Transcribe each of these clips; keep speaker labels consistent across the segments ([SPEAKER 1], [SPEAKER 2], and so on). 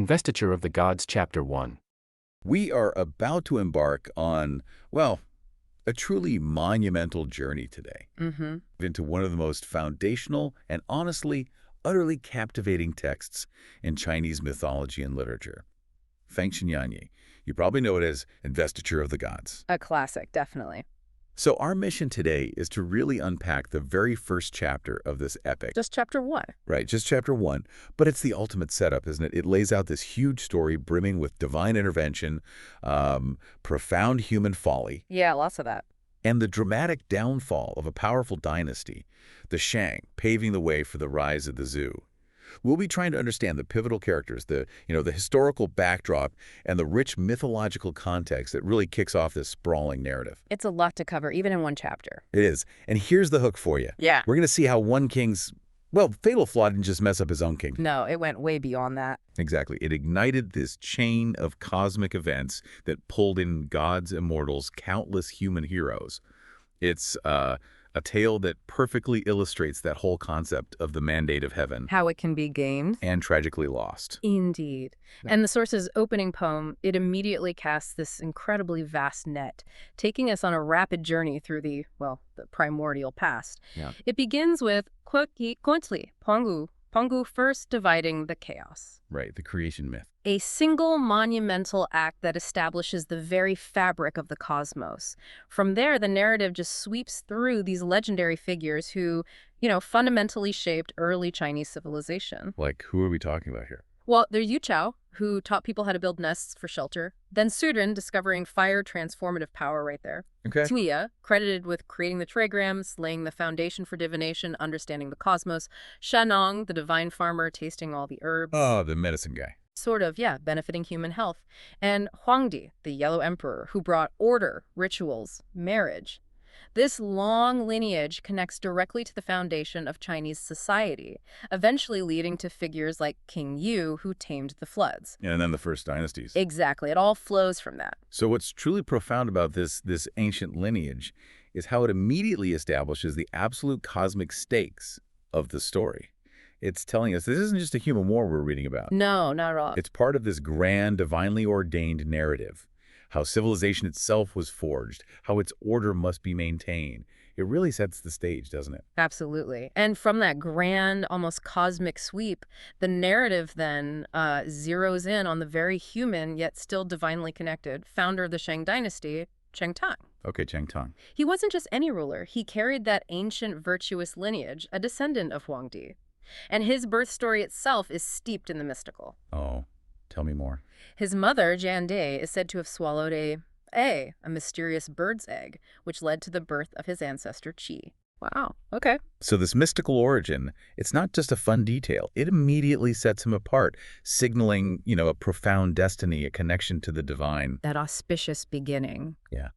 [SPEAKER 1] Investiture of the Gods, Chapter 1.
[SPEAKER 2] We are about to embark on, well, a truly monumental journey today into one of the most foundational and honestly, utterly captivating texts in Chinese mythology and literature. Feng Xinyanye. You probably know it as Investiture of the Gods.
[SPEAKER 3] A classic, definitely.
[SPEAKER 2] So our mission today is to really unpack the very first chapter of this epic.
[SPEAKER 3] Just chapter 1.
[SPEAKER 2] Right, just chapter 1. But it's the ultimate setup, isn't it? It lays out this huge story brimming with divine intervention, profound human folly,
[SPEAKER 3] Yeah, lots of that.
[SPEAKER 2] and the dramatic downfall of a powerful dynasty, the Shang, paving the way for the rise of the Zhou. We'll be trying to understand the pivotal characters, the historical backdrop, and the rich mythological context that really kicks off this sprawling narrative.
[SPEAKER 3] It's a lot to cover, even in one chapter.
[SPEAKER 2] It is. And here's the hook for you.
[SPEAKER 3] Yeah.
[SPEAKER 2] We're going to see how one king's, fatal flaw didn't just mess up his own kingdom.
[SPEAKER 3] No, it went way beyond that.
[SPEAKER 2] Exactly. It ignited this chain of cosmic events that pulled in gods, immortals, countless human heroes. It's a tale that perfectly illustrates that whole concept of the mandate of heaven.
[SPEAKER 3] How it can be gamed.
[SPEAKER 2] And tragically lost.
[SPEAKER 3] Indeed. And the source's opening poem, it immediately casts this incredibly vast net, taking us on a rapid journey through the primordial past.
[SPEAKER 2] Yeah.
[SPEAKER 3] It begins with Kontli, Pongu first dividing the chaos.
[SPEAKER 2] Right, the creation myth.
[SPEAKER 3] A single monumental act that establishes the very fabric of the cosmos. From there, the narrative just sweeps through these legendary figures who, fundamentally shaped early Chinese civilization.
[SPEAKER 2] Like, who are we talking about here?
[SPEAKER 3] Well, there's Yu Chao, who taught people how to build nests for shelter. Then Sudren, discovering fire transformative power right there.
[SPEAKER 2] Okay.
[SPEAKER 3] Tuya, credited with creating the trigrams, laying the foundation for divination, understanding the cosmos. Shanong, the divine farmer, tasting all the herbs.
[SPEAKER 2] Oh, the medicine guy.
[SPEAKER 3] Sort of, yeah, benefiting human health. And Huangdi, the Yellow Emperor, who brought order, rituals, marriage. This long lineage connects directly to the foundation of Chinese society, eventually leading to figures like King Yu, who tamed the floods.
[SPEAKER 2] And then the first dynasties.
[SPEAKER 3] Exactly. It all flows from that.
[SPEAKER 2] So what's truly profound about this ancient lineage is how it immediately establishes the absolute cosmic stakes of the story. It's telling us this isn't just a human war we're reading about.
[SPEAKER 3] No, not at all.
[SPEAKER 2] It's part of this grand, divinely ordained narrative. How civilization itself was forged, how its order must be maintained. It really sets the stage, doesn't it?
[SPEAKER 3] Absolutely. And from that grand, almost cosmic sweep, the narrative then zeroes in on the very human, yet still divinely connected, founder of the Shang dynasty, Cheng Tang.
[SPEAKER 2] Okay, Cheng Tang.
[SPEAKER 3] He wasn't just any ruler. He carried that ancient virtuous lineage, a descendant of Huangdi. And his birth story itself is steeped in the mystical.
[SPEAKER 2] Oh, tell me more.
[SPEAKER 3] His mother, Jian Dai, is said to have swallowed a mysterious bird's egg, which led to the birth of his ancestor Qi. Wow, okay.
[SPEAKER 2] So this mystical origin, it's not just a fun detail. It immediately sets him apart, signaling, a profound destiny, a connection to the divine.
[SPEAKER 3] That auspicious beginning.
[SPEAKER 2] Yeah.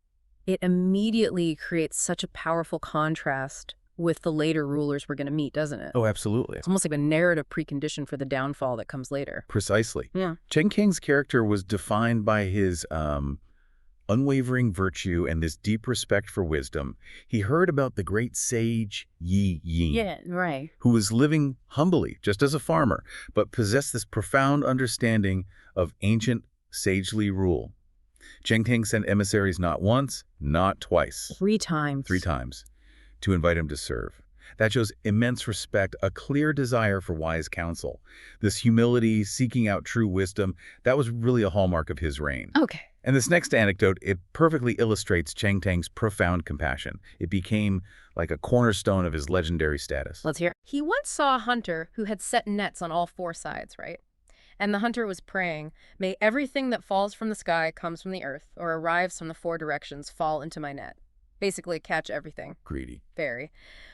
[SPEAKER 3] It immediately creates such a powerful contrast with the later rulers we're going to meet, doesn't it?
[SPEAKER 2] Oh, absolutely.
[SPEAKER 3] It's almost like a narrative precondition for the downfall that comes later.
[SPEAKER 2] Precisely.
[SPEAKER 3] Yeah.
[SPEAKER 2] Cheng King's character was defined by his unwavering virtue and this deep respect for wisdom. He heard about the great sage Yi Yin,
[SPEAKER 3] Yeah, right.
[SPEAKER 2] who was living humbly, just as a farmer, but possessed this profound understanding of ancient sagely rule. Cheng King sent emissaries not once, not twice.
[SPEAKER 3] 3 times.
[SPEAKER 2] 3 times. To invite him to serve. That shows immense respect, a clear desire for wise counsel. This humility, seeking out true wisdom, that was really a hallmark of his reign.
[SPEAKER 3] Okay.
[SPEAKER 2] And this next anecdote, it perfectly illustrates Cheng Tang's profound compassion. It became like a cornerstone of his legendary status.
[SPEAKER 3] Let's hear. He once saw a hunter who had set nets on all 4 sides, right? And the hunter was praying, "May everything that falls from the sky, comes from the earth, or arrives from the 4 directions, fall into my net." Basically, catch everything.
[SPEAKER 2] Greedy.
[SPEAKER 3] Very.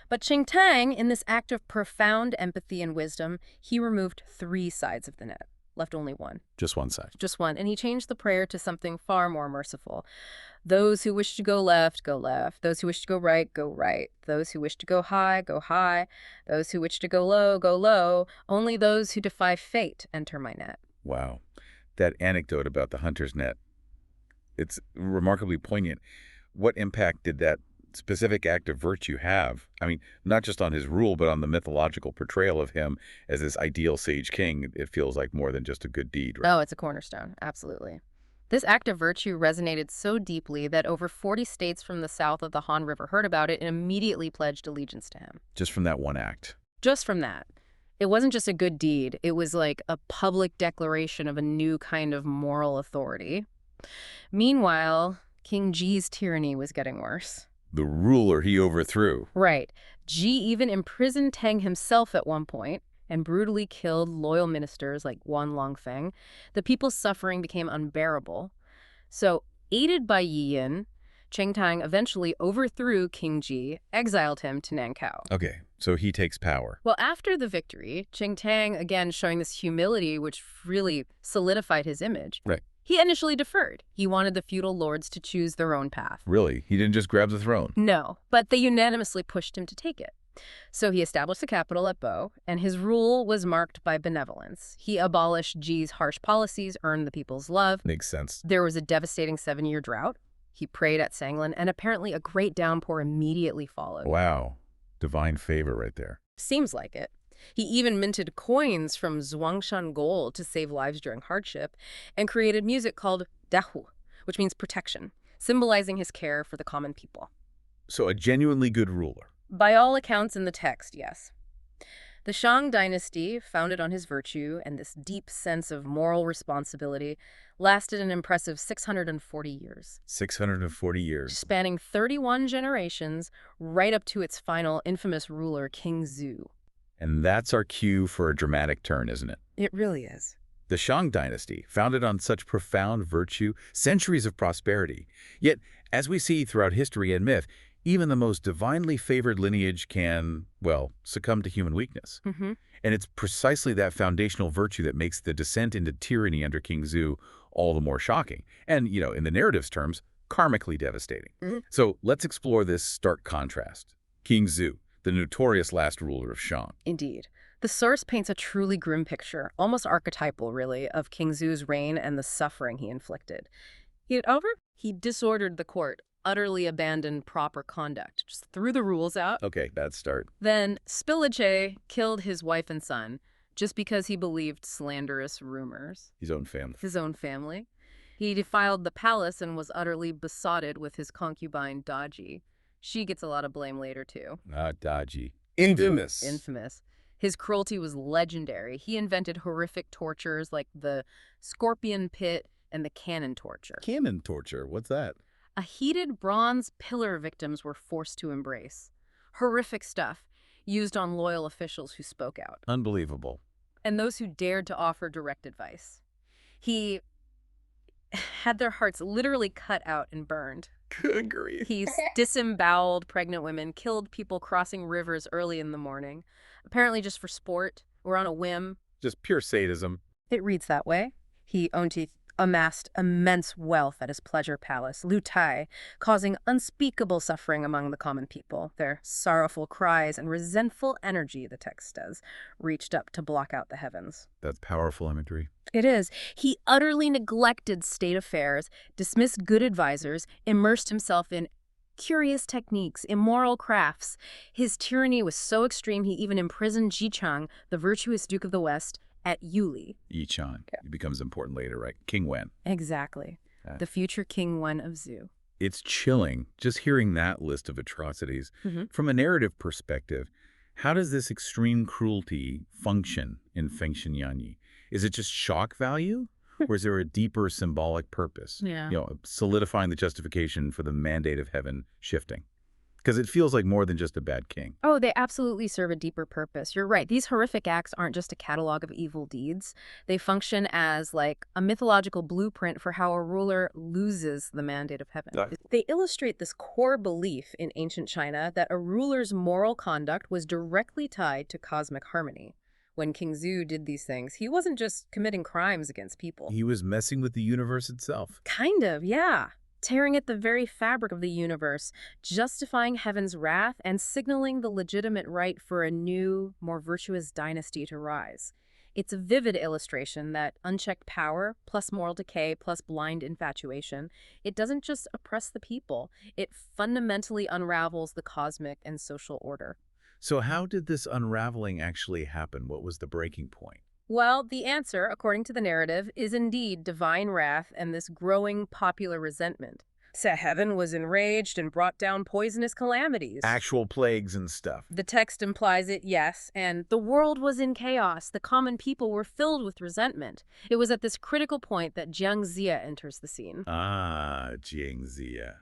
[SPEAKER 3] But Cheng Tang, in this act of profound empathy and wisdom, he removed 3 sides of the net, left only 1.
[SPEAKER 2] Just one side.
[SPEAKER 3] Just 1. And he changed the prayer to something far more merciful. Those who wish to go left, go left. Those who wish to go right, go right. Those who wish to go high, go high. Those who wish to go low, go low. Only those who defy fate enter my net.
[SPEAKER 2] Wow. That anecdote about the hunter's net, it's remarkably poignant. What impact did that specific act of virtue have? I mean, not just on his rule, but on the mythological portrayal of him as this ideal sage king. It feels like more than just a good deed, right?
[SPEAKER 3] Oh, it's a cornerstone. Absolutely. This act of virtue resonated so deeply that over 40 states from the south of the Han River heard about it and immediately pledged allegiance to him.
[SPEAKER 2] Just from that one act.
[SPEAKER 3] Just from that. It wasn't just a good deed. It was like a public declaration of a new kind of moral authority. Meanwhile, King Ji's tyranny was getting worse.
[SPEAKER 2] The ruler he overthrew.
[SPEAKER 3] Right. Ji even imprisoned Tang himself at one point and brutally killed loyal ministers like Wan Longfeng. The people's suffering became unbearable. So, aided by Yi Yin, Cheng Tang eventually overthrew King Ji, exiled him to Nankou.
[SPEAKER 2] Okay, so he takes power.
[SPEAKER 3] Well, after the victory, Cheng Tang, again showing this humility which really solidified his image.
[SPEAKER 2] Right.
[SPEAKER 3] He initially deferred. He wanted the feudal lords to choose their own path.
[SPEAKER 2] Really? He didn't just grab the throne?
[SPEAKER 3] No, but they unanimously pushed him to take it. So he established the capital at Bo, and his rule was marked by benevolence. He abolished Ji's harsh policies, earned the people's love.
[SPEAKER 2] Makes sense.
[SPEAKER 3] There was a devastating 7-year drought. He prayed at Sanglan, and apparently a great downpour immediately followed.
[SPEAKER 2] Wow. Divine favor right there.
[SPEAKER 3] Seems like it. He even minted coins from Zhuangshan gold to save lives during hardship, and created music called dahu, which means protection, symbolizing his care for the common people.
[SPEAKER 2] So a genuinely good ruler.
[SPEAKER 3] By all accounts in the text, yes. The Shang dynasty, founded on his virtue and this deep sense of moral responsibility, lasted an impressive 640 years.
[SPEAKER 2] 640 years.
[SPEAKER 3] Spanning 31 generations, right up to its final infamous ruler, King Zhou.
[SPEAKER 2] And that's our cue for a dramatic turn, isn't it?
[SPEAKER 3] It really is.
[SPEAKER 2] The Shang dynasty, founded on such profound virtue, centuries of prosperity. Yet, as we see throughout history and myth, even the most divinely favored lineage can, well, succumb to human weakness.
[SPEAKER 3] Mm-hmm.
[SPEAKER 2] And it's precisely that foundational virtue that makes the descent into tyranny under King Zhou all the more shocking. And, in the narrative's terms, karmically devastating.
[SPEAKER 3] Mm-hmm.
[SPEAKER 2] So let's explore this stark contrast. King Zhou, the notorious last ruler of Shang.
[SPEAKER 3] Indeed. The source paints a truly grim picture, almost archetypal, really, of King Zhu's reign and the suffering he inflicted. He disordered the court, utterly abandoned proper conduct, just threw the rules out.
[SPEAKER 2] Okay, bad start.
[SPEAKER 3] Then Spillache killed his wife and son just because he believed slanderous rumors.
[SPEAKER 2] His own family.
[SPEAKER 3] His own family. He defiled the palace and was utterly besotted with his concubine Daji. She gets a lot of blame later, too.
[SPEAKER 2] Ah, Daji. Infamous.
[SPEAKER 3] Infamous. His cruelty was legendary. He invented horrific tortures like the scorpion pit and the cannon torture.
[SPEAKER 2] Cannon torture? What's that?
[SPEAKER 3] A heated bronze pillar victims were forced to embrace. Horrific stuff used on loyal officials who spoke out.
[SPEAKER 2] Unbelievable.
[SPEAKER 3] And those who dared to offer direct advice. He had their hearts literally cut out and burned.
[SPEAKER 2] Good grief.
[SPEAKER 3] He disemboweled pregnant women, killed people crossing rivers early in the morning, apparently just for sport or on a whim.
[SPEAKER 2] Just pure sadism.
[SPEAKER 3] It reads that way. He amassed immense wealth at his pleasure palace, Lu Tai, causing unspeakable suffering among the common people. Their sorrowful cries and resentful energy, the text says, reached up to block out the heavens.
[SPEAKER 2] That's powerful imagery.
[SPEAKER 3] It is. He utterly neglected state affairs, dismissed good advisors, immersed himself in curious techniques, immoral crafts. His tyranny was so extreme he even imprisoned Ji Chang, the virtuous Duke of the West, at Yuli.
[SPEAKER 2] Yichang. It becomes important later, right? King Wen.
[SPEAKER 3] Exactly. The future King Wen of Zhou.
[SPEAKER 2] It's chilling just hearing that list of atrocities. From a narrative perspective, how does this extreme cruelty function in Feng Xinyanyi? Is it just shock value? Or is there a deeper symbolic purpose?
[SPEAKER 3] Yeah.
[SPEAKER 2] Solidifying the justification for the mandate of heaven shifting. Because it feels like more than just a bad king.
[SPEAKER 3] Oh, they absolutely serve a deeper purpose. You're right. These horrific acts aren't just a catalog of evil deeds. They function as, like, a mythological blueprint for how a ruler loses the mandate of heaven. They illustrate this core belief in ancient China that a ruler's moral conduct was directly tied to cosmic harmony. When King Zhou did these things, he wasn't just committing crimes against people.
[SPEAKER 2] He was messing with the universe itself.
[SPEAKER 3] Kind of, yeah. Tearing at the very fabric of the universe, justifying heaven's wrath, and signaling the legitimate right for a new, more virtuous dynasty to rise. It's a vivid illustration that unchecked power plus moral decay plus blind infatuation, it doesn't just oppress the people, it fundamentally unravels the cosmic and social order.
[SPEAKER 2] So how did this unraveling actually happen? What was the breaking point?
[SPEAKER 3] Well, the answer, according to the narrative, is indeed divine wrath and this growing popular resentment. So heaven was enraged and brought down poisonous calamities.
[SPEAKER 2] Actual plagues and stuff.
[SPEAKER 3] The text implies it, yes, and the world was in chaos. The common people were filled with resentment. It was at this critical point that Jiang Ziya enters the scene.
[SPEAKER 2] Ah, Jiangxia,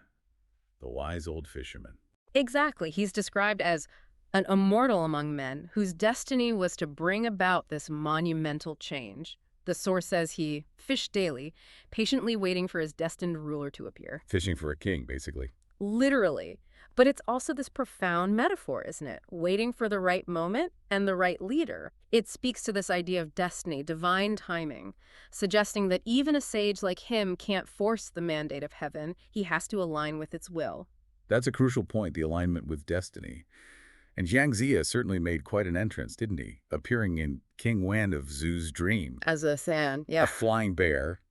[SPEAKER 2] the wise old fisherman.
[SPEAKER 3] Exactly. He's described as an immortal among men whose destiny was to bring about this monumental change. The source says he fished daily, patiently waiting for his destined ruler to appear.
[SPEAKER 2] Fishing for a king, basically.
[SPEAKER 3] Literally. But it's also this profound metaphor, isn't it? Waiting for the right moment and the right leader. It speaks to this idea of destiny, divine timing, suggesting that even a sage like him can't force the mandate of heaven. He has to align with its will.
[SPEAKER 2] That's a crucial point, the alignment with destiny. And Jiang Ziya certainly made quite an entrance, didn't he? Appearing in King Wen of Zhu's dream.
[SPEAKER 3] As a San,
[SPEAKER 2] A flying bear,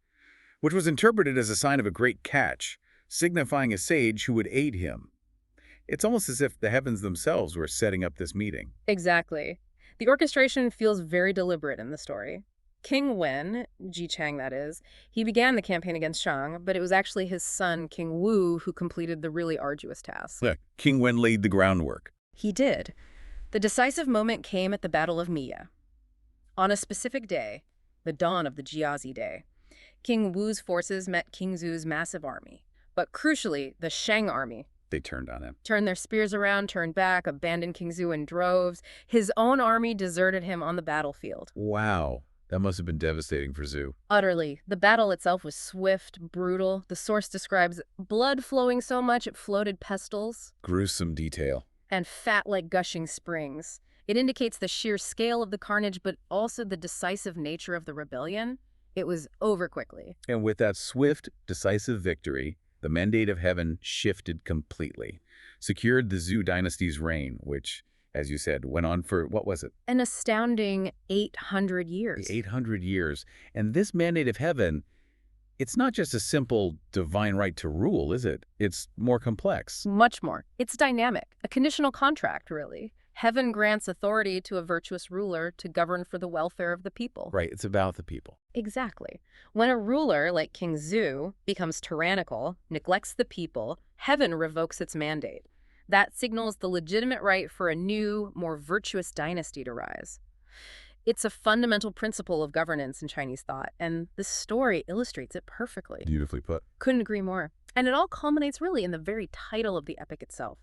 [SPEAKER 2] which was interpreted as a sign of a great catch, signifying a sage who would aid him. It's almost as if the heavens themselves were setting up this meeting.
[SPEAKER 3] Exactly. The orchestration feels very deliberate in the story. King Wen, Ji Chang that is, he began the campaign against Shang, but it was actually his son, King Wu, who completed the really arduous task.
[SPEAKER 2] Yeah, King Wen laid the groundwork.
[SPEAKER 3] He did. The decisive moment came at the Battle of Miya. On a specific day, the dawn of the Jiazi Day, King Wu's forces met King Zhu's massive army. But crucially, the Shang army
[SPEAKER 2] They turned on him.
[SPEAKER 3] turned their spears around, turned back, abandoned King Zhu in droves. His own army deserted him on the battlefield.
[SPEAKER 2] Wow, that must have been devastating for Zhu.
[SPEAKER 3] Utterly. The battle itself was swift, brutal. The source describes blood flowing so much it floated pestles,
[SPEAKER 2] Gruesome detail.
[SPEAKER 3] and fat like gushing springs. It indicates the sheer scale of the carnage, but also the decisive nature of the rebellion. It was over quickly.
[SPEAKER 2] And with that swift, decisive victory, the mandate of heaven shifted completely, secured the Zhou dynasty's reign, which, as you said, went on for, what was it?
[SPEAKER 3] An astounding 800 years.
[SPEAKER 2] 800 years. And this mandate of heaven, it's not just a simple divine right to rule, is it? It's more complex.
[SPEAKER 3] Much more. It's dynamic, a conditional contract, really. Heaven grants authority to a virtuous ruler to govern for the welfare of the people.
[SPEAKER 2] Right, it's about the people.
[SPEAKER 3] Exactly. When a ruler like King Zhu becomes tyrannical, neglects the people, heaven revokes its mandate. That signals the legitimate right for a new, more virtuous dynasty to rise. It's a fundamental principle of governance in Chinese thought, and this story illustrates it perfectly.
[SPEAKER 2] Beautifully put.
[SPEAKER 3] Couldn't agree more. And it all culminates really in the very title of the epic itself.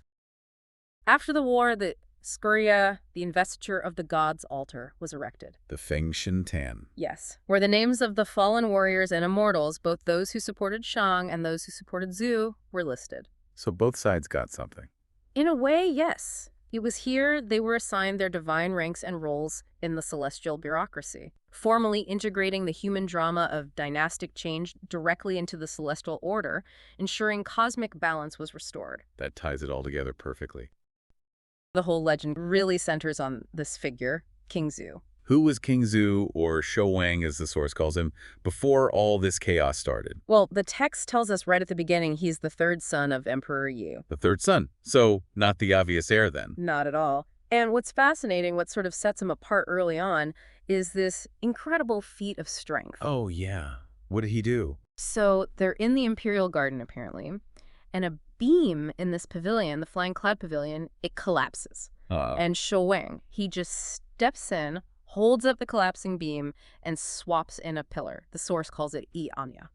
[SPEAKER 3] After the war, the Skuria, the Investiture of the Gods altar, was erected.
[SPEAKER 2] The Feng Shin Tan.
[SPEAKER 3] Yes, where the names of the fallen warriors and immortals, both those who supported Shang and those who supported Zhu, were listed.
[SPEAKER 2] So both sides got something.
[SPEAKER 3] In a way, yes. It was here they were assigned their divine ranks and roles in the celestial bureaucracy, formally integrating the human drama of dynastic change directly into the celestial order, ensuring cosmic balance was restored.
[SPEAKER 2] That ties it all together perfectly.
[SPEAKER 3] The whole legend really centers on this figure, King Zhu.
[SPEAKER 2] Who was King Zhu, or Shou Wang as the source calls him, before all this chaos started?
[SPEAKER 3] Well, the text tells us right at the beginning he's the third son of Emperor Yu.
[SPEAKER 2] The third son. So not the obvious heir then.
[SPEAKER 3] Not at all. And what's fascinating, what sort of sets him apart early on, is this incredible feat of strength.
[SPEAKER 2] Oh, yeah. What did he do?
[SPEAKER 3] So they're in the Imperial Garden, apparently, and a beam in this pavilion, the Flying Cloud Pavilion, it collapses. And Shou Wang, he just steps in, holds up the collapsing beam, and swaps in a pillar. The source calls it Yi Anya.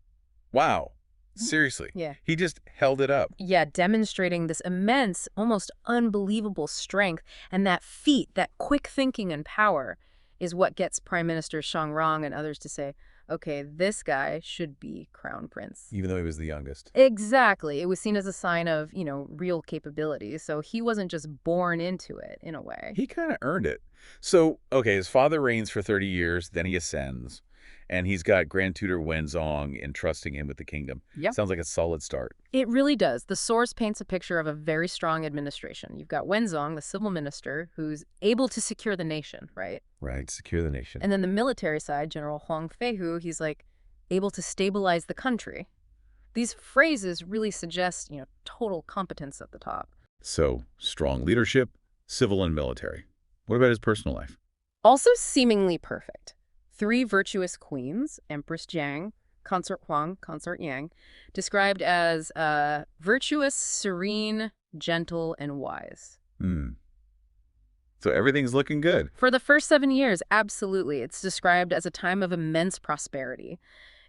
[SPEAKER 2] Wow. Seriously.
[SPEAKER 3] Yeah.
[SPEAKER 2] He just held it up.
[SPEAKER 3] Yeah, demonstrating this immense, almost unbelievable strength, and that feat, that quick thinking and power is what gets Prime Minister Shang Rong and others to say, okay, this guy should be crown prince.
[SPEAKER 2] Even though he was the youngest.
[SPEAKER 3] Exactly. It was seen as a sign of, real capability. So he wasn't just born into it, in a way.
[SPEAKER 2] He kind of earned it. So, okay, his father reigns for 30 years, then he ascends. And he's got Grand Tutor Wenzong entrusting him with the kingdom.
[SPEAKER 3] Yep.
[SPEAKER 2] Sounds like a solid start.
[SPEAKER 3] It really does. The source paints a picture of a very strong administration. You've got Wenzong, the civil minister, who's able to secure the nation, right?
[SPEAKER 2] Right, secure the nation.
[SPEAKER 3] And then the military side, General Huang Feihu, he's like able to stabilize the country. These phrases really suggest, total competence at the top.
[SPEAKER 2] So, strong leadership, civil and military. What about his personal life?
[SPEAKER 3] Also seemingly perfect. 3 virtuous queens, Empress Jiang, Consort Huang, Consort Yang, described as virtuous, serene, gentle, and wise.
[SPEAKER 2] So everything's looking good.
[SPEAKER 3] For the first 7 years, absolutely. It's described as a time of immense prosperity.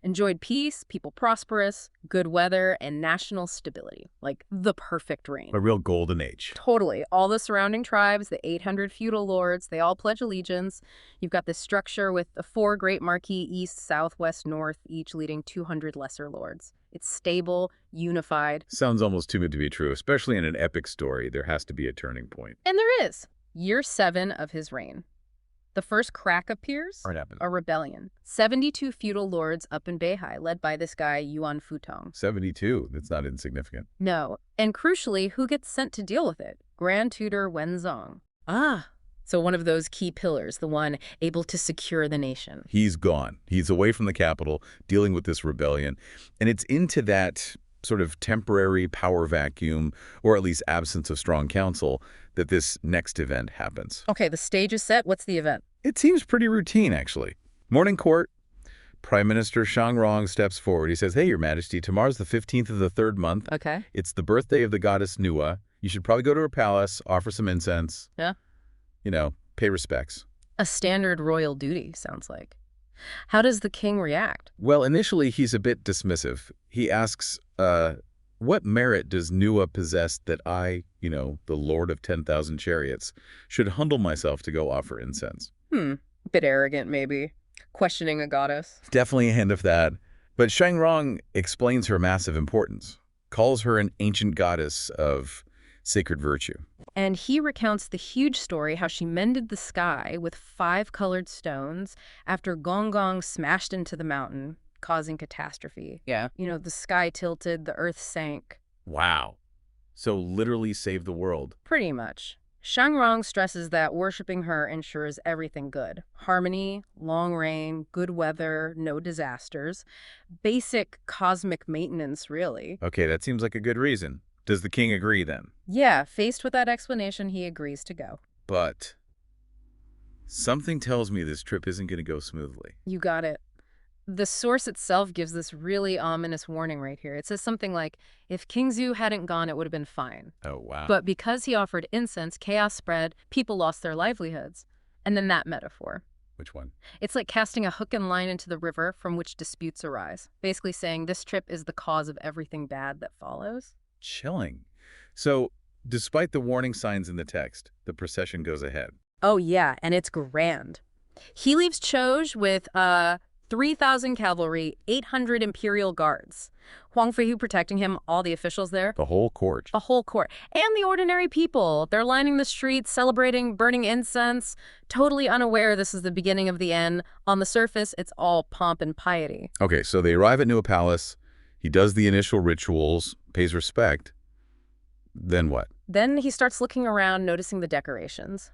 [SPEAKER 3] Enjoyed peace, people prosperous, good weather, and national stability. Like the perfect reign.
[SPEAKER 2] A real golden age.
[SPEAKER 3] Totally. All the surrounding tribes, the 800 feudal lords, they all pledge allegiance. You've got this structure with the 4 great marquis, east, south, west, north, each leading 200 lesser lords. It's stable, unified.
[SPEAKER 2] Sounds almost too good to be true, especially in an epic story. There has to be a turning point.
[SPEAKER 3] And there is. Year 7 of his reign. The first crack appears,
[SPEAKER 2] What happened?
[SPEAKER 3] a rebellion. 72 feudal lords up in Beihai, led by this guy, Yuan Futong.
[SPEAKER 2] 72. That's not insignificant.
[SPEAKER 3] No. And crucially, who gets sent to deal with it? Grand Tutor Wenzong. So one of those key pillars, the one able to secure the nation.
[SPEAKER 2] He's gone. He's away from the capital, dealing with this rebellion. And it's into that sort of temporary power vacuum, or at least absence of strong counsel, that this next event happens.
[SPEAKER 3] Okay, the stage is set. What's the event?
[SPEAKER 2] It seems pretty routine, actually. Morning court. Prime Minister Shang Rong steps forward. He says, "Hey, Your Majesty, tomorrow's the 15th of the 3rd month.
[SPEAKER 3] Okay.
[SPEAKER 2] It's the birthday of the goddess Nuwa. You should probably go to her palace, offer some incense.
[SPEAKER 3] Yeah.
[SPEAKER 2] Pay respects."
[SPEAKER 3] A standard royal duty, sounds like. How does the king react?
[SPEAKER 2] Well, initially, he's a bit dismissive. He asks, what merit does Nuwa possess that I, the Lord of 10,000 chariots, should humble myself to go offer incense?
[SPEAKER 3] Bit arrogant, maybe. Questioning a goddess.
[SPEAKER 2] Definitely a hint of that. But Shang Rong explains her massive importance, calls her an ancient goddess of sacred virtue.
[SPEAKER 3] And he recounts the huge story how she mended the sky with 5 colored stones after Gong Gong smashed into the mountain, causing catastrophe.
[SPEAKER 2] Yeah.
[SPEAKER 3] The sky tilted, the earth sank.
[SPEAKER 2] Wow. So literally save the world.
[SPEAKER 3] Pretty much. Shang Rong stresses that worshiping her ensures everything good. Harmony, long reign, good weather, no disasters. Basic cosmic maintenance, really.
[SPEAKER 2] Okay, that seems like a good reason. Does the king agree then?
[SPEAKER 3] Yeah, faced with that explanation, he agrees to go.
[SPEAKER 2] But something tells me this trip isn't going to go smoothly.
[SPEAKER 3] You got it. The source itself gives this really ominous warning right here. It says something like, if King Zhou hadn't gone, it would have been fine.
[SPEAKER 2] Oh, wow.
[SPEAKER 3] But because he offered incense, chaos spread, people lost their livelihoods. And then that metaphor.
[SPEAKER 2] Which one?
[SPEAKER 3] It's like casting a hook and line into the river from which disputes arise. Basically saying this trip is the cause of everything bad that follows.
[SPEAKER 2] Chilling. So, despite the warning signs in the text, the procession goes ahead.
[SPEAKER 3] Oh, yeah, and it's grand. He leaves Choj with 3,000 cavalry, 800 imperial guards. Huang Feihu protecting him, all the officials there.
[SPEAKER 2] The whole court.
[SPEAKER 3] A whole court. And the ordinary people. They're lining the streets, celebrating, burning incense, totally unaware this is the beginning of the end. On the surface, it's all pomp and piety.
[SPEAKER 2] Okay, so they arrive at Nuwa Palace. He does the initial rituals, pays respect. Then what?
[SPEAKER 3] Then he starts looking around, noticing the decorations.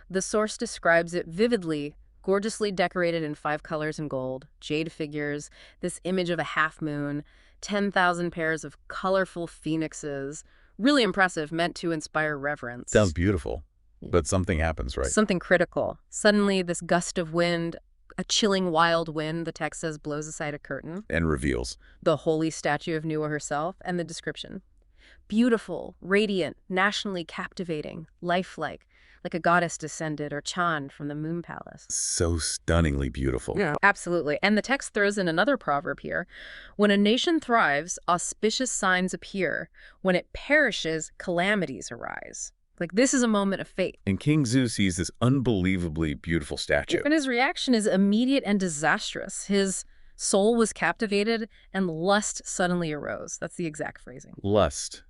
[SPEAKER 3] The source describes it vividly, gorgeously decorated in 5 colors and gold, jade figures, this image of a half moon, 10,000 pairs of colorful phoenixes. Really impressive, meant to inspire reverence.
[SPEAKER 2] Sounds beautiful. But something happens, right?
[SPEAKER 3] Something critical. Suddenly, this gust of wind, a chilling wild wind, the text says, blows aside a curtain.
[SPEAKER 2] And reveals
[SPEAKER 3] The holy statue of Nuwa herself, and the description. Beautiful, radiant, nationally captivating, lifelike, like a goddess descended or Chan from the moon palace.
[SPEAKER 2] so stunningly beautiful.
[SPEAKER 3] Yeah, absolutely. And the text throws in another proverb here. When a nation thrives, auspicious signs appear. When it perishes, calamities arise. Like, this is a moment of fate.
[SPEAKER 2] And King Zhou sees this unbelievably beautiful statue.
[SPEAKER 3] And his reaction is immediate and disastrous. His soul was captivated, and lust suddenly arose. That's the exact phrasing.
[SPEAKER 2] Lust.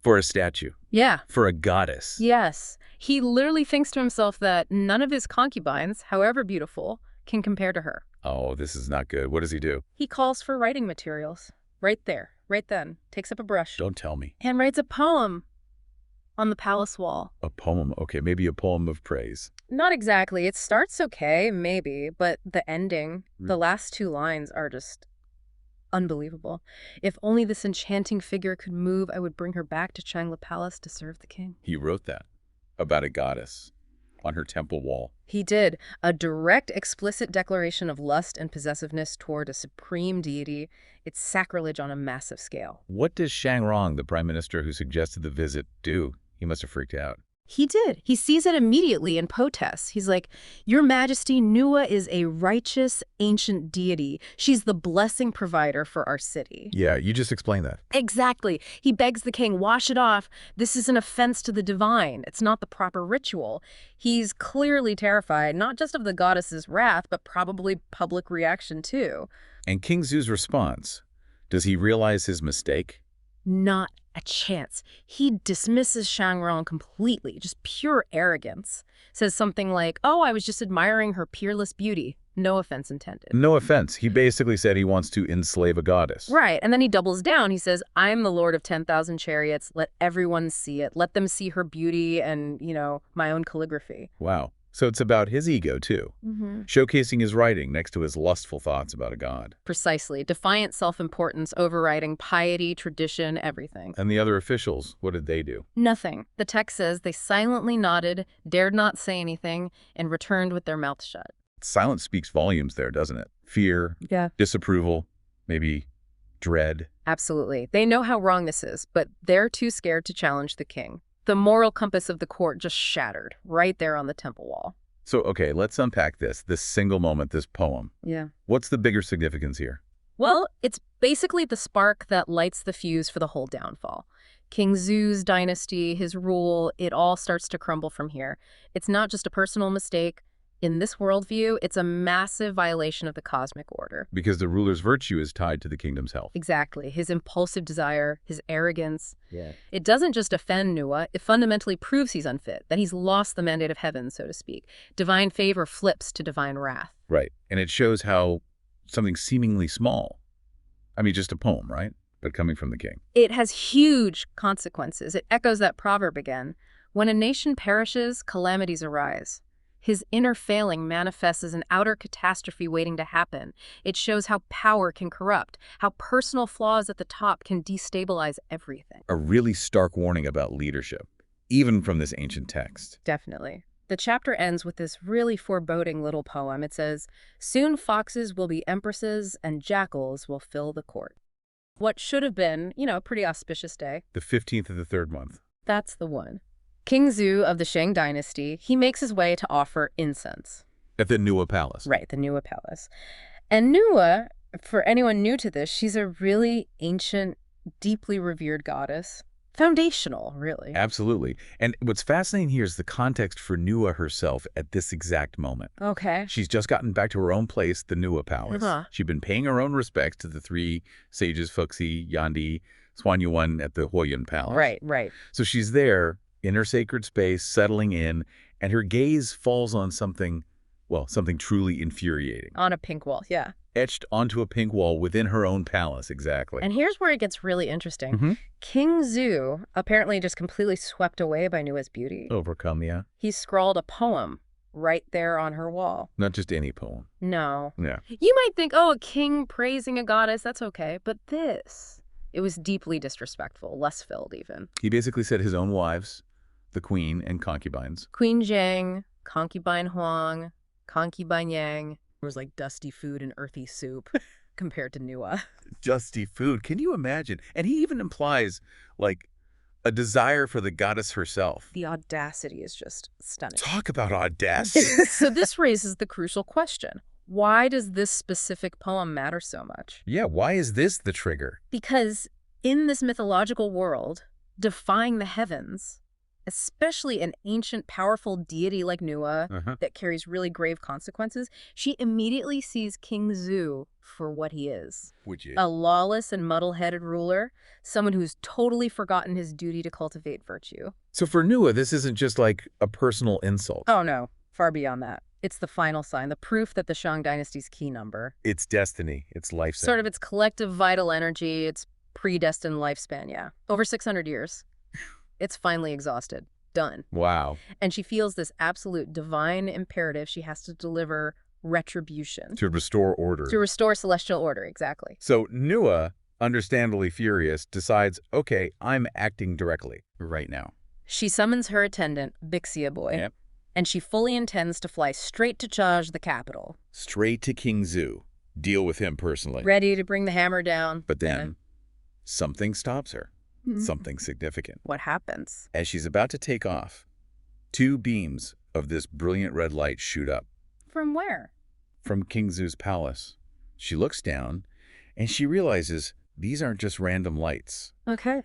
[SPEAKER 2] For a statue.
[SPEAKER 3] Yeah.
[SPEAKER 2] For a goddess.
[SPEAKER 3] Yes. He literally thinks to himself that none of his concubines, however beautiful, can compare to her.
[SPEAKER 2] Oh, this is not good. What does he do?
[SPEAKER 3] He calls for writing materials. Right there, right then. Takes up a brush.
[SPEAKER 2] Don't tell me.
[SPEAKER 3] And writes a poem on the palace wall.
[SPEAKER 2] A poem. Okay, maybe a poem of praise.
[SPEAKER 3] Not exactly. It starts okay, maybe, but the ending, the last 2 lines are just unbelievable. If only this enchanting figure could move, I would bring her back to Changla Palace to serve the king.
[SPEAKER 2] He wrote that about a goddess on her temple wall.
[SPEAKER 3] He did. A direct, explicit declaration of lust and possessiveness toward a supreme deity. It's sacrilege on a massive scale.
[SPEAKER 2] What does Shang Rong, the prime minister who suggested the visit, do? He must have freaked out.
[SPEAKER 3] He did. He sees it immediately and protests. He's like, Your Majesty, Nuwa is a righteous, ancient deity. She's the blessing provider for our city.
[SPEAKER 2] Yeah, you just explained that.
[SPEAKER 3] Exactly. He begs the king, wash it off. This is an offense to the divine. It's not the proper ritual. He's clearly terrified, not just of the goddess's wrath, but probably public reaction too.
[SPEAKER 2] And King Zhu's response, does he realize his mistake?
[SPEAKER 3] Not a chance. He dismisses Shangrong completely, just pure arrogance. Says something like, oh, I was just admiring her peerless beauty. No offense intended.
[SPEAKER 2] No offense. He basically said he wants to enslave a goddess.
[SPEAKER 3] Right. And then he doubles down. He saes, I'm the lord of 10,000 chariots. Let everyone see it. Let them see her beauty and, my own calligraphy.
[SPEAKER 2] Wow. So it's about his ego, too. Showcasing his writing next to his lustful thoughts about a god.
[SPEAKER 3] Precisely. Defiant self-importance, overriding piety, tradition, everything.
[SPEAKER 2] And the other officials, what did they do?
[SPEAKER 3] Nothing. The text says they silently nodded, dared not say anything, and returned with their mouths shut.
[SPEAKER 2] Silence speaks volumes there, doesn't it? Fear, disapproval, maybe dread.
[SPEAKER 3] Absolutely. They know how wrong this is, but they're too scared to challenge the king. The moral compass of the court just shattered right there on the temple wall.
[SPEAKER 2] So, okay, let's unpack this single moment, this poem.
[SPEAKER 3] Yeah.
[SPEAKER 2] What's the bigger significance here?
[SPEAKER 3] Well, it's basically the spark that lights the fuse for the whole downfall. King Zhu's dynasty, his rule, it all starts to crumble from here. It's not just a personal mistake. In this worldview, it's a massive violation of the cosmic order.
[SPEAKER 2] Because the ruler's virtue is tied to the kingdom's health.
[SPEAKER 3] Exactly. His impulsive desire, his arrogance.
[SPEAKER 2] Yeah.
[SPEAKER 3] It doesn't just offend Nuwa, it fundamentally proves he's unfit, that he's lost the mandate of heaven, so to speak. Divine favor flips to divine wrath.
[SPEAKER 2] Right. And it shows how something seemingly small, just a poem, right? But coming from the king.
[SPEAKER 3] It has huge consequences. It echoes that proverb again. When a nation perishes, calamities arise. His inner failing manifests as an outer catastrophe waiting to happen. It shows how power can corrupt, how personal flaws at the top can destabilize everything.
[SPEAKER 2] A really stark warning about leadership, even from this ancient text.
[SPEAKER 3] Definitely. The chapter ends with this really foreboding little poem. It says, soon foxes will be empresses and jackals will fill the court. What should have been, a pretty auspicious day.
[SPEAKER 2] The 15th of the 3rd month.
[SPEAKER 3] That's the one. King Zhou of the Shang dynasty, he makes his way to offer incense.
[SPEAKER 2] At the Nuwa Palace.
[SPEAKER 3] Right, the Nuwa Palace. And Nuwa, for anyone new to this, she's a really ancient, deeply revered goddess. Foundational, really.
[SPEAKER 2] Absolutely. And what's fascinating here is the context for Nuwa herself at this exact moment.
[SPEAKER 3] Okay.
[SPEAKER 2] She's just gotten back to her own place, the Nuwa Palace. She'd been paying her own respects to the 3 sages, Fuxi, Yandi, Suan Yuan at the Huoyuan Palace.
[SPEAKER 3] Right.
[SPEAKER 2] So she's there in her sacred space, settling in, and her gaze falls on something truly infuriating.
[SPEAKER 3] On a pink wall, yeah.
[SPEAKER 2] Etched onto a pink wall within her own palace, exactly.
[SPEAKER 3] And here's where it gets really interesting. King Zhou, apparently just completely swept away by Nuwa's beauty.
[SPEAKER 2] Overcome, yeah.
[SPEAKER 3] He scrawled a poem right there on her wall.
[SPEAKER 2] Not just any poem.
[SPEAKER 3] No.
[SPEAKER 2] Yeah.
[SPEAKER 3] You might think, a king praising a goddess, that's okay. But this, it was deeply disrespectful, lust-filled even.
[SPEAKER 2] He basically said his own wives, the queen and concubines.
[SPEAKER 3] Queen Zhang, concubine Huang, concubine Yang. It was like dusty food and earthy soup compared to Nuwa.
[SPEAKER 2] Dusty food. Can you imagine? And he even implies, a desire for the goddess herself.
[SPEAKER 3] The audacity is just stunning.
[SPEAKER 2] Talk about audacity.
[SPEAKER 3] So this raises the crucial question. Why does this specific poem matter so much?
[SPEAKER 2] Yeah, why is this the trigger?
[SPEAKER 3] Because in this mythological world, defying the heavens, especially an ancient, powerful deity like Nuwa that carries really grave consequences, she immediately sees King Zhou for what he is.
[SPEAKER 2] Would you?
[SPEAKER 3] A lawless and muddle-headed ruler, someone who's totally forgotten his duty to cultivate virtue.
[SPEAKER 2] So for Nuwa, this isn't just like a personal insult.
[SPEAKER 3] Oh, no. Far beyond that. It's the final sign, the proof that the Shang dynasty's key number.
[SPEAKER 2] It's destiny. It's life.
[SPEAKER 3] Sort of its collective vital energy, its predestined lifespan, yeah. Over 600 years. It's finally exhausted. Done.
[SPEAKER 2] Wow.
[SPEAKER 3] And she feels this absolute divine imperative. She has to deliver retribution.
[SPEAKER 2] To restore order.
[SPEAKER 3] To restore celestial order, exactly.
[SPEAKER 2] So Nuwa, understandably furious, decides, okay, I'm acting directly right now.
[SPEAKER 3] She summons her attendant, Bixia Boy,
[SPEAKER 2] Yep.
[SPEAKER 3] and she fully intends to fly straight to charge the capital.
[SPEAKER 2] Straight to King Zhou. Deal with him personally.
[SPEAKER 3] Ready to bring the hammer down.
[SPEAKER 2] But then, something stops her.
[SPEAKER 3] Mhm.
[SPEAKER 2] Something significant.
[SPEAKER 3] What happens?
[SPEAKER 2] As she's about to take off, two beams of this brilliant red light shoot up.
[SPEAKER 3] From where?
[SPEAKER 2] From King Zhu's palace. She looks down, and she realizes these aren't just random lights.
[SPEAKER 3] Okay.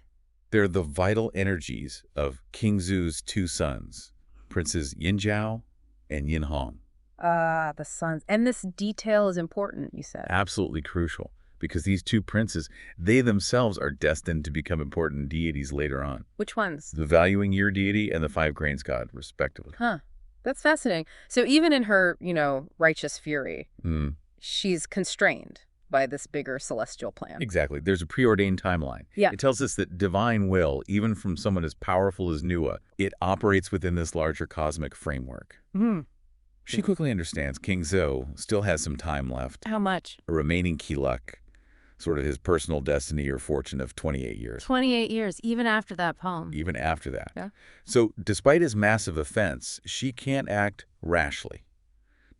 [SPEAKER 2] They're the vital energies of King Zhu's two sons, Princes Yin Zhao and Yin Hong.
[SPEAKER 3] Ah, the sons. And this detail is important, you said.
[SPEAKER 2] Absolutely crucial, because these two princes, they themselves are destined to become important deities later on.
[SPEAKER 3] Which ones?
[SPEAKER 2] The valuing year deity and the five grains god, respectively.
[SPEAKER 3] Huh. That's fascinating. So even in her, righteous fury,
[SPEAKER 2] Mm,
[SPEAKER 3] she's constrained by this bigger celestial plan.
[SPEAKER 2] exactly. There's a preordained timeline.
[SPEAKER 3] Yeah.
[SPEAKER 2] It tells us that divine will, even from someone as powerful as Nuwa, it operates within this larger cosmic framework.
[SPEAKER 3] Hmm.
[SPEAKER 2] She quickly understands King Zhou still has some time left,
[SPEAKER 3] How much?
[SPEAKER 2] a remaining key luck, sort of his personal destiny or fortune of 28 years.
[SPEAKER 3] 28 years, even after that poem.
[SPEAKER 2] Even after that.
[SPEAKER 3] Yeah.
[SPEAKER 2] So despite his massive offense, she can't act rashly.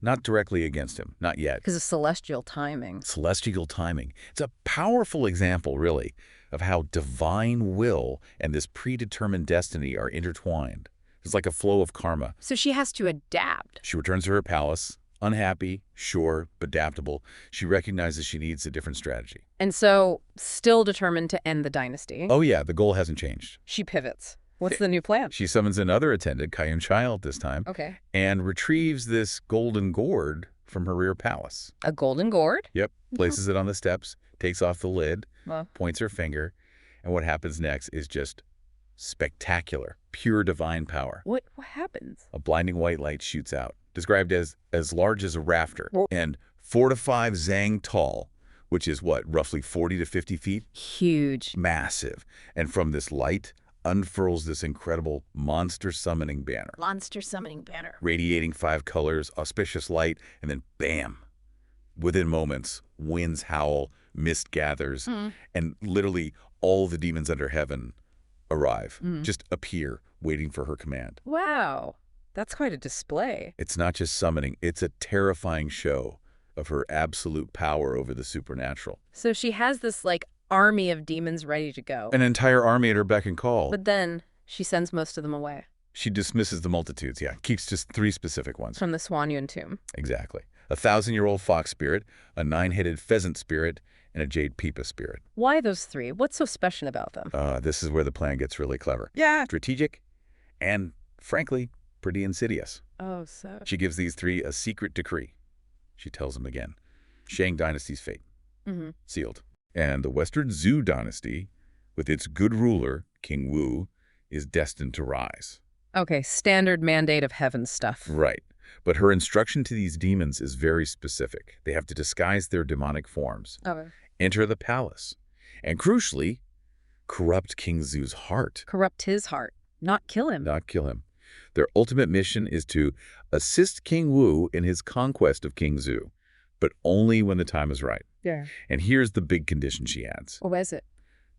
[SPEAKER 2] Not directly against him, not yet.
[SPEAKER 3] Because of celestial timing.
[SPEAKER 2] Celestial timing. It's a powerful example, really, of how divine will and this predetermined destiny are intertwined. It's like a flow of karma.
[SPEAKER 3] So she has to adapt.
[SPEAKER 2] She returns to her palace, unhappy, sure, but adaptable. She recognizes she needs a different strategy.
[SPEAKER 3] And so, still determined to end the dynasty.
[SPEAKER 2] Oh yeah, the goal hasn't changed.
[SPEAKER 3] She pivots. What's the new plan?
[SPEAKER 2] She summons another attendant, Kayun Child this time,
[SPEAKER 3] Okay.
[SPEAKER 2] and retrieves this golden gourd from her rear palace.
[SPEAKER 3] A golden gourd?
[SPEAKER 2] Yep, places it on the steps, takes off the lid,
[SPEAKER 3] Well,
[SPEAKER 2] points her finger, and what happens next is just spectacular, pure divine power.
[SPEAKER 3] what happens?
[SPEAKER 2] A blinding white light shoots out, described as large as a rafter,
[SPEAKER 3] Whoa.
[SPEAKER 2] and 4 to 5 zang tall, which is what, roughly 40 to 50 feet?
[SPEAKER 3] Huge.
[SPEAKER 2] Massive. And from this light unfurls this incredible monster summoning banner,
[SPEAKER 3] Monster summoning banner.
[SPEAKER 2] radiating 5 colors, auspicious light, and then bam! Within moments, winds howl, mist gathers, and literally all the demons under heaven arrive, just appear, waiting for her command.
[SPEAKER 3] Wow. That's quite a display.
[SPEAKER 2] It's not just summoning, it's a terrifying show of her absolute power over the supernatural.
[SPEAKER 3] So she has this, army of demons ready to go.
[SPEAKER 2] An entire army at her beck and call.
[SPEAKER 3] But then she sends most of them away
[SPEAKER 2] She dismisses the multitudes, keeps just 3 specific ones.
[SPEAKER 3] from the Swan Yun tomb.
[SPEAKER 2] Exactly. A 1,000-year-old fox spirit, a 9-headed pheasant spirit, and a jade pipa spirit.
[SPEAKER 3] Why those 3? What's so special about them?
[SPEAKER 2] This is where the plan gets really clever.
[SPEAKER 3] Yeah.
[SPEAKER 2] Strategic, and, frankly, pretty insidious.
[SPEAKER 3] Oh, so.
[SPEAKER 2] She gives these 3 a secret decree. She tells them again. Shang dynasty's fate.
[SPEAKER 3] Mm-hmm.
[SPEAKER 2] Sealed. And the Western Zhou dynasty, with its good ruler, King Wu, is destined to rise.
[SPEAKER 3] Okay, standard mandate of heaven stuff.
[SPEAKER 2] Right. But her instruction to these demons is very specific. They have to disguise their demonic forms,
[SPEAKER 3] Okay.
[SPEAKER 2] enter the palace, and crucially, corrupt King Zhu's heart.
[SPEAKER 3] Corrupt his heart, not kill him.
[SPEAKER 2] Not kill him. Their ultimate mission is to assist King Wu in his conquest of King Zhou, but only when the time is right.
[SPEAKER 3] Yeah.
[SPEAKER 2] And here's the big condition she adds.
[SPEAKER 3] What is it?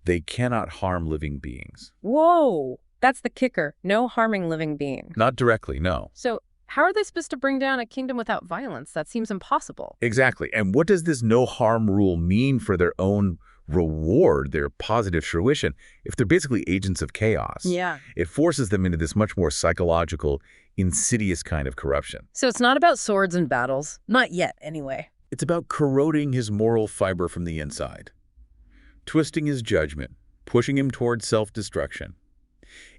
[SPEAKER 2] They cannot harm living beings.
[SPEAKER 3] Whoa! That's the kicker. No harming living being.
[SPEAKER 2] Not directly, no.
[SPEAKER 3] So how are they supposed to bring down a kingdom without violence? That seems impossible.
[SPEAKER 2] Exactly. And what does this no harm rule mean for their own reward, their positive fruition, if they're basically agents of chaos?
[SPEAKER 3] Yeah.
[SPEAKER 2] It forces them into this much more psychological, insidious kind of corruption.
[SPEAKER 3] So it's not about swords and battles. Not yet, anyway.
[SPEAKER 2] It's about corroding his moral fiber from the inside, twisting his judgment, pushing him towards self-destruction.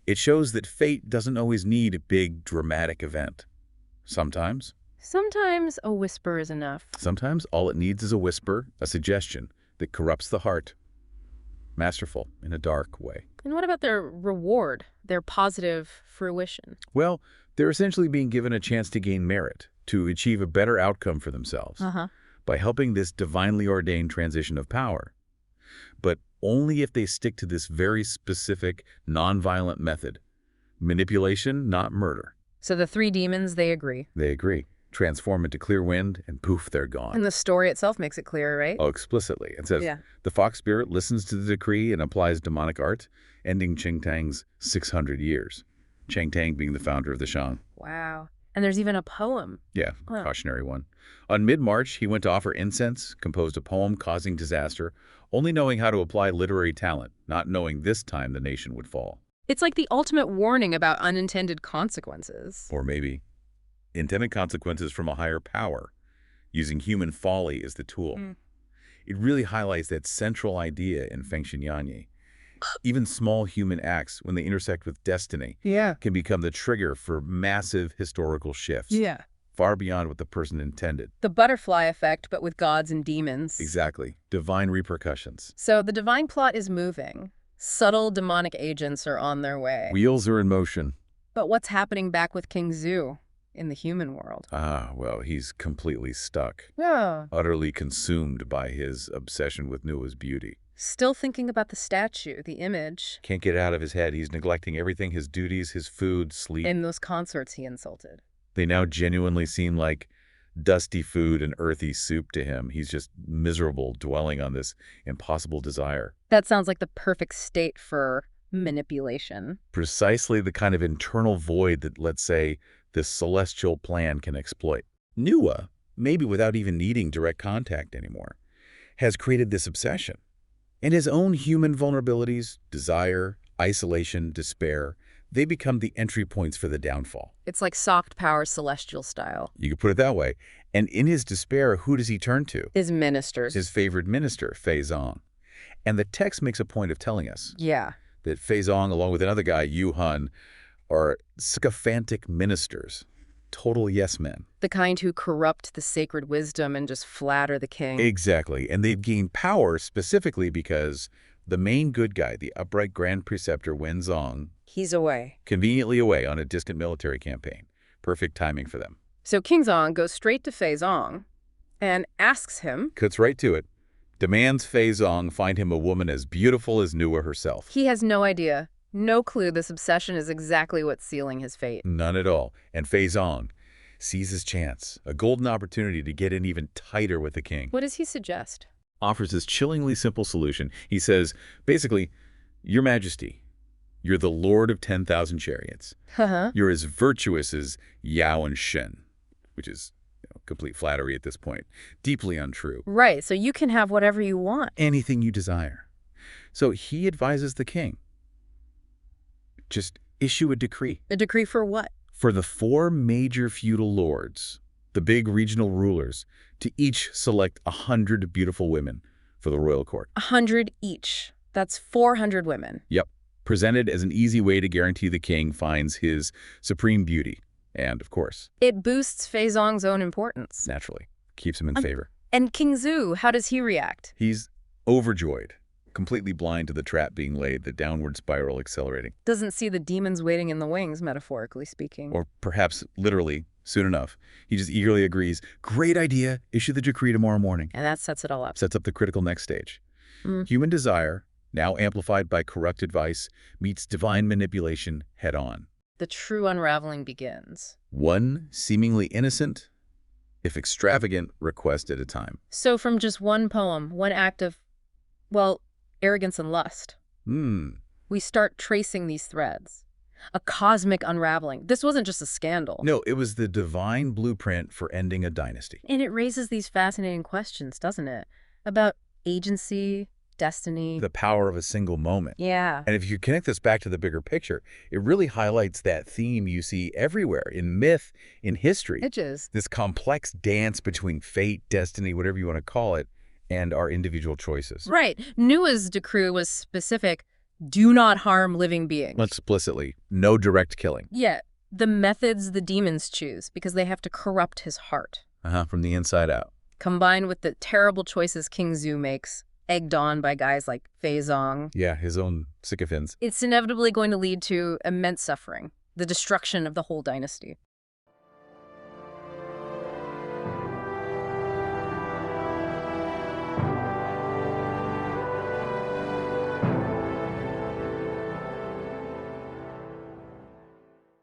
[SPEAKER 2] It shows that fate doesn't always need a big, dramatic event. Sometimes
[SPEAKER 3] a whisper is enough.
[SPEAKER 2] Sometimes all it needs is a whisper, a suggestion that corrupts the heart. Masterful in a dark way.
[SPEAKER 3] And what about their reward, their positive fruition?
[SPEAKER 2] Well, they're essentially being given a chance to gain merit, to achieve a better outcome for themselves by helping this divinely ordained transition of power. But only if they stick to this very specific, nonviolent method. Manipulation, not murder.
[SPEAKER 3] So the three demons, they agree.
[SPEAKER 2] They agree. Transform into clear wind, and poof, they're gone.
[SPEAKER 3] And the story itself makes it clear, right?
[SPEAKER 2] Oh, explicitly. It says, the fox spirit listens to the decree and applies demonic art, ending Qing Tang's 600 years. Qing Tang being the founder of the Shang.
[SPEAKER 3] Wow. And there's even a poem.
[SPEAKER 2] Yeah, cautionary one. On mid-March, he went to offer incense, composed a poem causing disaster, only knowing how to apply literary talent, not knowing this time the nation would fall.
[SPEAKER 3] It's like the ultimate warning about unintended consequences.
[SPEAKER 2] Or maybe intended consequences from a higher power, using human folly as the tool. It really highlights that central idea in Feng Xinyanyi. Even small human acts, when they intersect with destiny, can become the trigger for massive historical shifts. Far beyond what the person intended.
[SPEAKER 3] The butterfly effect, but with gods and demons.
[SPEAKER 2] Exactly. Divine repercussions.
[SPEAKER 3] So the divine plot is moving. Subtle demonic agents are on their way.
[SPEAKER 2] Wheels are in motion.
[SPEAKER 3] But what's happening back with King Zhou in the human world?
[SPEAKER 2] Well, he's completely stuck.
[SPEAKER 3] Yeah.
[SPEAKER 2] Utterly consumed by his obsession with Nuwa's beauty.
[SPEAKER 3] Still thinking about the statue, the image.
[SPEAKER 2] Can't get it out of his head. He's neglecting everything, his duties, his food, sleep.
[SPEAKER 3] In those consorts he insulted.
[SPEAKER 2] They now genuinely seem like dusty food and earthy soup to him. He's just miserable, dwelling on this impossible desire.
[SPEAKER 3] That sounds like the perfect state for manipulation.
[SPEAKER 2] Precisely the kind of internal void that, let's say, this celestial plan can exploit. Nuwa, maybe without even needing direct contact anymore, has created this obsession. And his own human vulnerabilities, desire, isolation, despair, they become the entry points for the downfall.
[SPEAKER 3] It's like soft power celestial style.
[SPEAKER 2] You could put it that way. And in his despair, who does he turn to?
[SPEAKER 3] His ministers.
[SPEAKER 2] His favorite minister, Fei Zong. And the text makes a point of telling us that Fei Zong, along with another guy, Yu Han, are sycophantic ministers, total yes men.
[SPEAKER 3] The kind who corrupt the sacred wisdom and just flatter the king.
[SPEAKER 2] Exactly. And they've gained power specifically because the main good guy, the upright grand preceptor Wen Zong,
[SPEAKER 3] he's away.
[SPEAKER 2] Conveniently away on a distant military campaign. Perfect timing for them.
[SPEAKER 3] So King Zong goes straight to Fei Zong and asks him.
[SPEAKER 2] Cuts right to it. Demands Fei Zong find him a woman as beautiful as Nuwa herself.
[SPEAKER 3] He has no idea, no clue this obsession is exactly what's sealing his fate.
[SPEAKER 2] None at all. And Fei Zong sees his chance, a golden opportunity to get in even tighter with the king.
[SPEAKER 3] What does he suggest?
[SPEAKER 2] Offers this chillingly simple solution. He says, basically, Your Majesty, you're the lord of 10,000 chariots. You're as virtuous as Yao and Shen, which is complete flattery at this point. Deeply untrue.
[SPEAKER 3] Right, so you can have whatever you want.
[SPEAKER 2] Anything you desire. So he advises the king. Just issue a decree.
[SPEAKER 3] A decree for what?
[SPEAKER 2] For the 4 major feudal lords, the big regional rulers, to each select 100 beautiful women for the royal court.
[SPEAKER 3] 100 each. That's 400 women.
[SPEAKER 2] Yep. Presented as an easy way to guarantee the king finds his supreme beauty. And, of course,
[SPEAKER 3] it boosts Fei Zong's own importance.
[SPEAKER 2] Naturally. Keeps him in favor.
[SPEAKER 3] And King Zhou, how does he react?
[SPEAKER 2] He's overjoyed. Completely blind to the trap being laid, the downward spiral accelerating.
[SPEAKER 3] Doesn't see the demons waiting in the wings, metaphorically speaking.
[SPEAKER 2] Or perhaps literally, soon enough. He just eagerly agrees. Great idea. Issue the decree tomorrow morning.
[SPEAKER 3] And that sets it all up.
[SPEAKER 2] Sets up the critical next stage. Human desire, now amplified by corrupt advice, meets divine manipulation head on.
[SPEAKER 3] The true unraveling begins.
[SPEAKER 2] One seemingly innocent, if extravagant, request at a time.
[SPEAKER 3] So from just one poem, one act of, well, arrogance and lust, we start tracing these threads. A cosmic unraveling. This wasn't just a scandal.
[SPEAKER 2] No, it was the divine blueprint for ending a dynasty.
[SPEAKER 3] And it raises these fascinating questions, doesn't it? About agency, destiny.
[SPEAKER 2] The power of a single moment.
[SPEAKER 3] Yeah.
[SPEAKER 2] And if you connect this back to the bigger picture, it really highlights that theme you see everywhere, in myth, in history.
[SPEAKER 3] Edges.
[SPEAKER 2] This complex dance between fate, destiny, whatever you want to call it, and our individual choices.
[SPEAKER 3] Right. Nuwa's decree was specific. Do not harm living beings.
[SPEAKER 2] Explicitly. No direct killing.
[SPEAKER 3] Yet, the methods the demons choose, because they have to corrupt his heart.
[SPEAKER 2] From the inside out.
[SPEAKER 3] Combined with the terrible choices King Zhou makes, egged on by guys like Fei Zong.
[SPEAKER 2] Yeah, his own sycophants.
[SPEAKER 3] It's inevitably going to lead to immense suffering, the destruction of the whole dynasty.